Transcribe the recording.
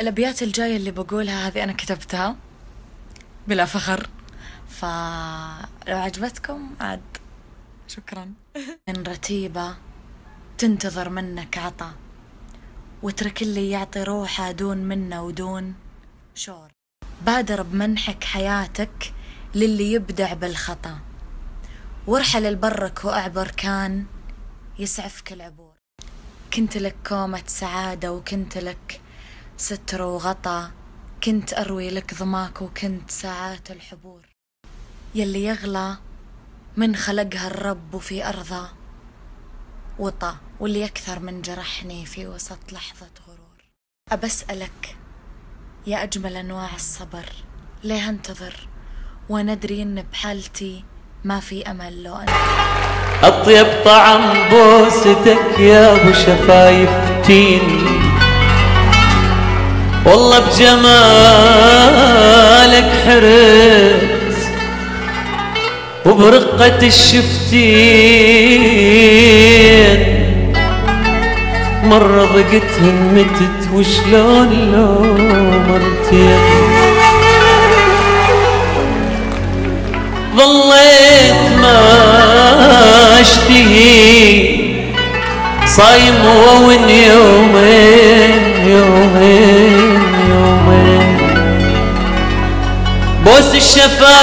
الأبيات الجاية اللي بقولها هذه أنا كتبتها بلا فخر، فلو عجبتكم عاد شكرا. من رتيبة تنتظر منك عطا، واترك اللي يعطي روحه دون منه ودون شور. بادر بمنحك حياتك للي يبدع بالخطا، وارحل البرك واعبر كان يسعفك العبور. كنت لك كومة سعادة وكنت لك ستر وغطا، كنت أروي لك ظماك وكنت ساعات الحبور. يلي يغلى من خلقها الرب وفي أرضه وطا، واللي أكثر من جرحني في وسط لحظة غرور. أبسألك يا أجمل أنواع الصبر، ليه أنتظر وندري إن بحالتي ما في أمل لو أنت. أطيب طعم بوستك يا أبو شفايف تين، والله بجمالك حرت وبرقة الشفتين، مرة ضقت همتت وشلون لو مرتين. ظليت ما اشتهي صايم وون يومين، بوس الشفايف